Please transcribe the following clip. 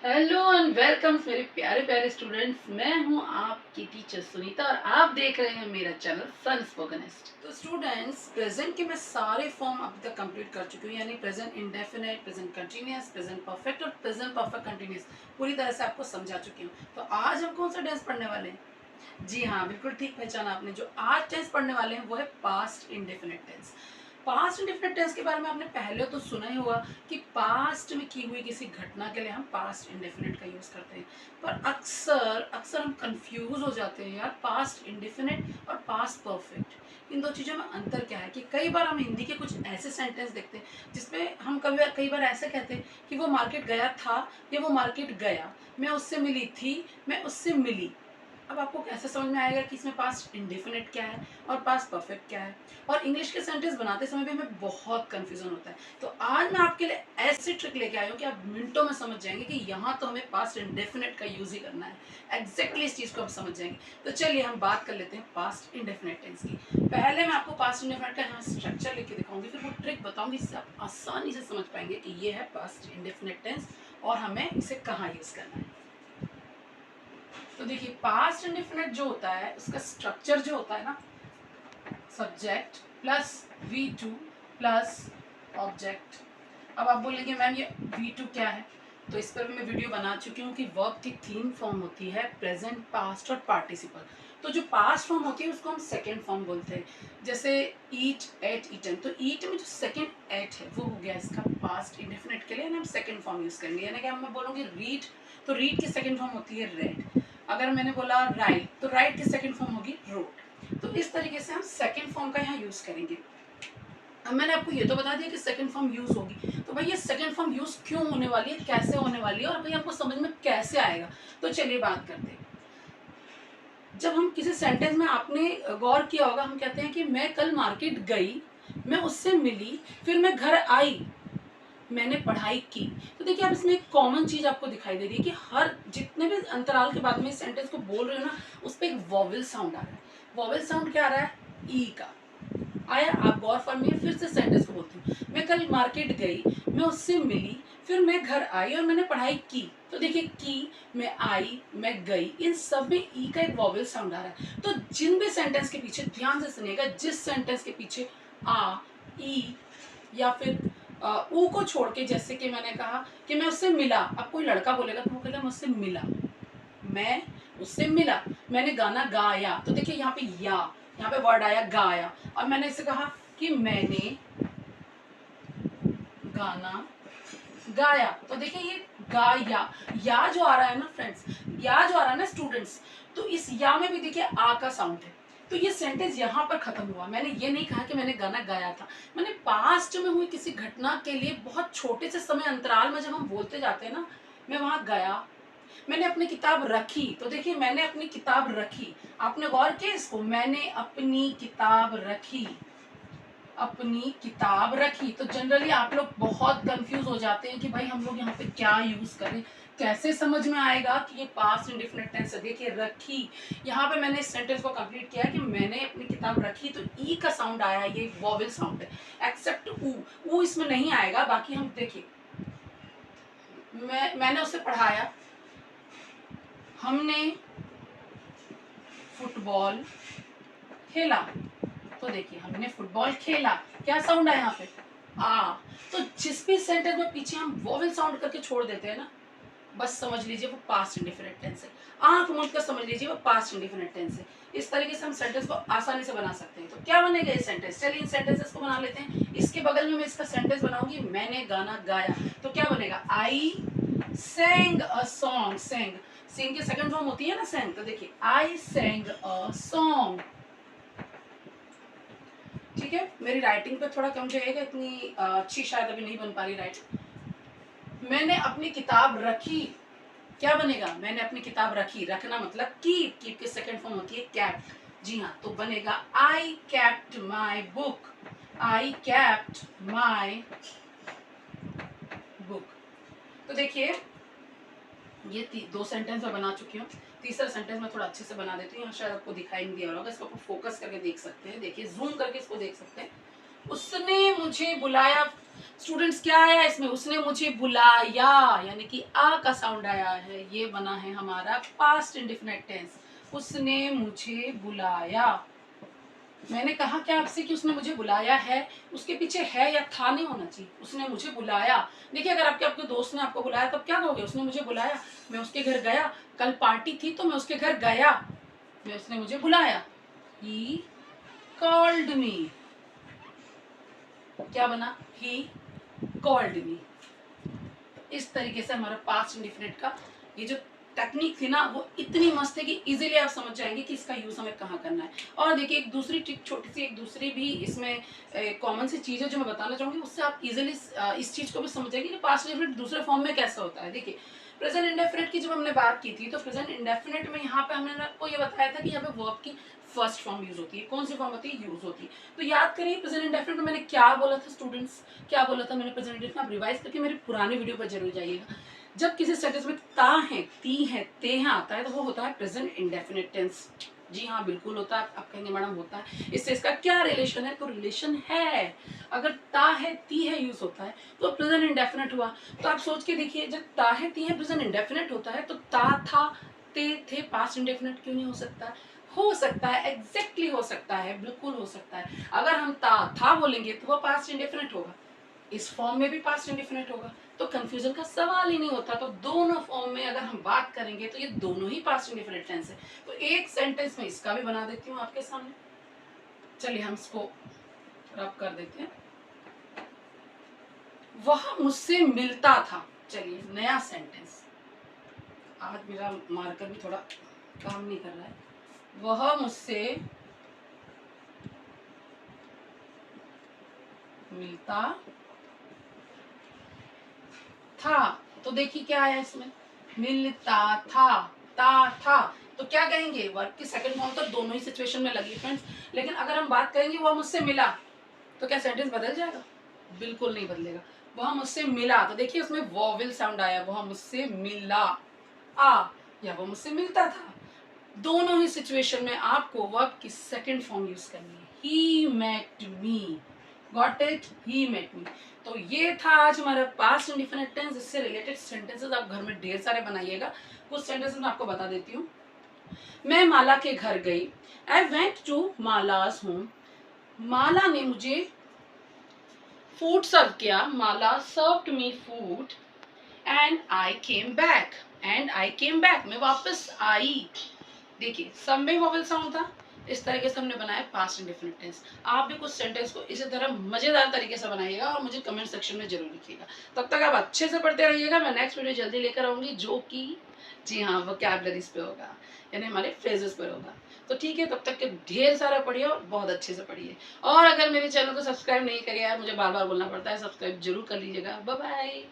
Hello and welcome मेरे प्यारे प्यारे स्टूडेंट्स। मैं हूं आपकी टीचर सुनीता और आप देख रहे हैं मेरा चैनल सन स्पोकनिस्ट। तो स्टूडेंट्स, प्रेजेंट के मैं सारे फॉर्म अभी तक कंप्लीट कर चुकी हूँ, यानी present indefinite, present continuous, present perfect और प्रेजेंट परफेक्ट कंटिन्यूअस पूरी तरह से आपको समझा चुकी हूँ। तो आज हम कौन सा टेंस पढ़ने वाले हैं? जी हाँ, बिल्कुल ठीक पहचाना आपने। जो आज टेंस पढ़ने वाले हैं वो है past indefinite tense. Past indefinite tense के बारे में आपने पहले तो सुना ही होगा कि पास्ट में की हुई किसी घटना के लिए हम पास्ट इंडेफिनिट का यूज करते हैं। पर अक्सर अक्सर हम कंफ्यूज हो जाते हैं यार, पास्ट इंडेफिनिट और पास्ट परफेक्ट इन दो चीज़ों में अंतर क्या है। कि कई बार हम हिंदी के कुछ ऐसे सेंटेंस देखते हैं जिसमें हम कई बार ऐसे कहते हैं कि वो मार्केट गया था या वो मार्केट गया, मैं उससे मिली थी, मैं उससे मिली। अब आपको कैसे समझ में आएगा कि इसमें पास्ट इंडेफिनिट क्या है और पास्ट परफेक्ट क्या है। और इंग्लिश के सेंटेंस बनाते समय भी हमें बहुत कंफ्यूजन होता है। तो आज मैं आपके लिए ऐसी ट्रिक लेके आई हूँ कि आप मिनटों में समझ जाएंगे कि यहाँ तो हमें पास्ट इंडेफिनिट का यूज ही करना है। एग्जैक्टली इस चीज़ को आप समझ जाएंगे। तो चलिए हम बात कर लेते हैं पास्ट इंडेफिनिट टेंस की। पहले मैं आपको पास्ट इंडेफिनिट का यहाँ स्ट्रक्चर लिख के दिखाऊंगी, फिर वो ट्रिक बताऊंगी जिससे आप आसानी से समझ पाएंगे कि ये है पास्ट इंडेफिनिट टेंस और हमें इसे कहाँ यूज करना है। तो देखिए, पास्ट इंडेफिनिट जो होता है उसका स्ट्रक्चर जो होता है ना, subject plus V2 plus object. अब आप बोलेंगे मैम ये V2 क्या है? तो इस पर भी मैं वीडियो बना चुकी हूँ कि वर्ब की 3 फॉर्म होती है, प्रेजेंट, पास्ट और पार्टिसिपल। तो जो पास्ट फॉर्म होती है उसको हम सेकेंड फॉर्म बोलते हैं। जैसे ईट, एट, ईटन। तो ईट में जो सेकेंड एट है वो हो गया इसका पास्ट इंडेफिनिट के लिए, हम सेकेंड फॉर्म यूज करेंगे। यानी कि मैं बोलूँगी रीड, तो रीड की सेकेंड फॉर्म होती है रेड। अगर मैंने बोला राइट, तो राइट की सेकेंड फॉर्म होगी रोट। तो इस तरीके से हम सेकेंड फॉर्म का यहाँ यूज करेंगे। अब मैंने आपको ये तो बता दिया कि सेकंड फॉर्म यूज होगी, तो भाई ये सेकंड फॉर्म यूज क्यों होने वाली है, कैसे होने वाली है और भाई आपको समझ में कैसे आएगा। तो चलिए बात करते हैं। जब हम किसी सेंटेंस में, आपने गौर किया होगा, हम कहते हैं कि मैं कल मार्केट गई, मैं उससे मिली, फिर मैं घर आई, मैंने पढ़ाई की। तो देखिए, अब इसमें एक कॉमन चीज आपको दिखाई दे रही है कि हर जितने भी अंतराल के बाद में इस सेंटेंस को बोल रहे हो ना, उस पर एक वॉवेल साउंड आ रहा है। वॉवेल साउंड क्या आ रहा है? ई का आया। आप गौर फरमाइए, फिर से सेंटेंस को बोलती हूँ। मैं कल मार्केट गई, मैं उससे मिली, फिर मैं घर आई और मैंने पढ़ाई की। तो देखिए, की, मैं आई, मैं गई, इन सब में ई का एक वॉवेल साउंड आ रहा है। तो जिन भी सेंटेंस के पीछे, ध्यान से सुनिएगा, जिस सेंटेंस के पीछे आ, ई या फिर ऊ को छोड़ के, जैसे कि मैंने कहा कि मैं उससे मिला। अब कोई लड़का बोलेगा तो वो कहेगा मैं उससे मिला, मैं उससे मिला, मैंने गाना गाया। तो देखिए यहाँ पे यहाँ पे वर्ड आया गाया। और मैंने इसे कहा कि मैंने गाना गाया। तो देखिए ये गाया, या जो आ रहा है ना फ्रेंड्स, या जो आ रहा है ना स्टूडेंट्स, तो इस या में भी देखिए आ का साउंड है। तो ये सेंटेंस यहाँ पर खत्म हुआ। मैंने ये नहीं कहा कि मैंने गाना गाया था, मैंने पास्ट में हुई किसी घटना के लिए बहुत छोटे से समय अंतराल में जब हम बोलते जाते हैं ना, मैं वहां गया, मैंने अपनी किताब रखी। तो देखिए, मैंने अपनी किताब रखी, आपने गौर किया इसको, मैंने अपनी किताब रखी, अपनी किताब रखी। तो जनरली आप लोग बहुत कंफ्यूज हो जाते हैं कि भाई हम लोग यहाँ पे क्या यूज करें, कैसे समझ में आएगा कि ये पास्ट इंडेफिनिट टेंस है। देखिए रखी, यहाँ पे मैंने इस सेंटेंस को कंप्लीट किया कि मैंने अपनी किताब रखी, तो ई का साउंड आया, ये वॉवेल साउंड है। एक्सेप्ट ऊ इसमें नहीं आएगा। बाकी हम देखिए, मैंने उसे पढ़ाया, हमने फुटबॉल खेला। तो देखिए, हमने फुटबॉल खेला, क्या साउंड है यहाँ पे? आ। तो जिस भी सेंटेंस में पीछे हम वोवेल साउंड करके छोड़ देते हैं ना, बस समझ लीजिए वो पास्ट इंडेफिनिट टेंस है। आंख मूंद कर समझ लीजिए वो पास्ट इंडेफिनिट टेंस है। इस तरीके से हम सेंटेंस को आसानी से बना सकते हैं। तो क्या बनेगा ये सेंटेंस? चलिए इन सेंटेंसेस को बना लेते हैं। इसके बगल में मैं इसका सेंटेंस बनाऊंगी, मैंने गाना गाया। तो क्या बनेगा? आई sang अ सॉन्ग। सेंग की सेकंड फॉर्म होती है ना सेंग। तो देखिए, आई sang अ सॉन्ग। ठीक है, मेरी राइटिंग पे थोड़ा कम जाएगा, इतनी अच्छी शायद अभी नहीं बन पा रही राइटिंग। मैंने अपनी किताब रखी, क्या बनेगा? मैंने अपनी किताब रखी, रखना मतलब कीप, कीप की सेकंड फॉर्म होती है कैप्ट। जी हाँ, तो बनेगा I kept my book, I kept my book. तो देखिए, ये दो सेंटेंस मैं बना चुकी हूँ। तीसरा सेंटेंस मैं थोड़ा अच्छे से बना देती हूँ, यहाँ शायद आपको दिखाई नहीं दिया होगा, इसको आप फोकस करके देख सकते हैं। देखिए, जूम करके इसको देख सकते हैं। उसने मुझे बुलाया, स्टूडेंट्स क्या आया इसमें, उसने मुझे बुलाया, यानी कि आ का साउंड आया है, ये बना है हमारा पास्ट इंडेफिनिट टेंस। उसने मुझे बुलाया। मैंने कहा क्या आपसे कि उसने मुझे बुलाया है, उसके पीछे है या था नहीं होना चाहिए, उसने मुझे बुलाया। देखिए अगर आपके दोस्त ने आपको बुलाया तब क्या कहोगे, उसने मुझे बुलाया, मैं उसके घर गया, कल पार्टी थी तो मैं उसके घर गया, मैं उसने मुझे बुलाया। ही कॉल्ड मी, क्या बना, ही कॉल्ड मी। इस तरीके से हमारा पास्ट इंडेफिनिट का ये जो टेक्निक थी ना वो इतनी मस्त है कि इजीली आप समझ जाएंगे कि इसका यूज हमें कहाँ करना है। और देखिए एक दूसरी ट्रिक, छोटी सी एक दूसरी भी इसमें कॉमन सी चीज है जो मैं बताना चाहूंगी, उससे आप इजीली इस चीज को भी समझ जाएंगे कि पास्ट इंडेफिनिट दूसरे फॉर्म में कैसा होता है। देखिए प्रेजेंट इंडेफिनिट की जब हमने बात की थी तो प्रेजेंट इंडेफिनिट में यहाँ पे हमने आपको ये बताया था कि यहाँ पे वर्ब की फर्स्ट फॉर्म यूज होती है। कौन सी फॉर्म होती है, यूज होती है। तो याद करिए प्रेजेंट इंडेफिनिट में मैंने क्या बोला था स्टूडेंट्स, क्या बोला था मैंने प्रेजेंट इंडेफिनिट में, आप रिवाइज करके मेरे पुराने वीडियो पर जरूर जाइएगा। जब किसी सेंटेंस में ता है, ती है, ते है आता है तो वो होता है प्रेजेंट इंडेफिनिट टेंस। जी हाँ बिल्कुल होता है। आप कहेंगे मैडम होता है, इससे इसका क्या रिलेशन है, तो रिलेशन है। अगर ता है, ती है यूज होता है तो प्रेजेंट इंडेफिनिट हुआ। तो आप सोच के देखिए जब ता है, ती है प्रेजेंट इंडेफिनिट होता है तो ता, था, ते, थे पास्ट इंडेफिनिट क्यों नहीं हो सकता, हो सकता है, एग्जैक्टली हो सकता है, बिल्कुल हो सकता है। अगर हम ता, था बोलेंगे तो वो पास्ट इंडेफिनिट होगा, इस फॉर्म में भी पास्ट इंडेफिनिट होगा, तो कंफ्यूजन का सवाल ही नहीं होता। तो दोनों फॉर्म में अगर हम बात करेंगे तो ये दोनों ही पास्ट इंडेफिनिट टेंस है। तो एक सेंटेंस में इसका भी बना देती हूँ आपके सामने, चलिए हम इसको रब कर देते हैं। वह मुझसे मिलता था, चलिए नया सेंटेंस, आज मेरा मार्कर भी थोड़ा काम नहीं कर रहा है। वह मुझसे मिलता था, तो देखिए क्या आया इसमें, मिलता था, था। तो क्या कहेंगे, वर्ब की सेकंड फॉर्म तो दोनों ही सिचुएशन में लगी फ्रेंड्स। लेकिन अगर हम बात करेंगे वह मुझसे मिला, तो क्या सेंटेंस बदल जाएगा, बिल्कुल नहीं बदलेगा। वह मुझसे मिला, तो देखिए उसमें वॉवेल साउंड आया, वह मुझसे मिला, आ, या वो मुझसे मिलता था। दोनों ही सिचुएशन में आपको वर्ब की सेकंड फॉर्म यूज करनी है, he met me, got it, he met me. तो ये था आज हमारा पास्ट इंडेफिनिट टेंस। इससे रिलेटेड सेंटेंसेस आप घर में ढेर सारे बनाइएगा। कुछ सेंटेंसेस मैं आपको बता देती हूँ। मैं माला के घर गई, I went to Mala's home, Mala ने मुझे फूड सर्व किया, Mala served me food, and I came back, and I came back, मैं वापस आई। देखिए सब में वोवेल साउंड था। इस तरीके से हमने बनाया पास्ट इंडेफिनिट टेंस। आप भी कुछ सेंटेंस को इसी तरह मजेदार तरीके से बनाइएगा और मुझे कमेंट सेक्शन में जरूर लिखिएगा। तब तक आप अच्छे से पढ़ते रहिएगा। मैं नेक्स्ट वीडियो जल्दी लेकर आऊंगी जो कि जी हाँ वोकैबुलरीज पे होगा, यानी हमारे फ्रेजेस पर होगा। तो ठीक है, तब तक के ढेर सारा पढ़िए और बहुत अच्छे से पढ़िए। और अगर मेरे चैनल को सब्सक्राइब नहीं करिए, यार मुझे बार बार बोलना पड़ता है, सब्सक्राइब जरूर कर लीजिएगा। Bye bye.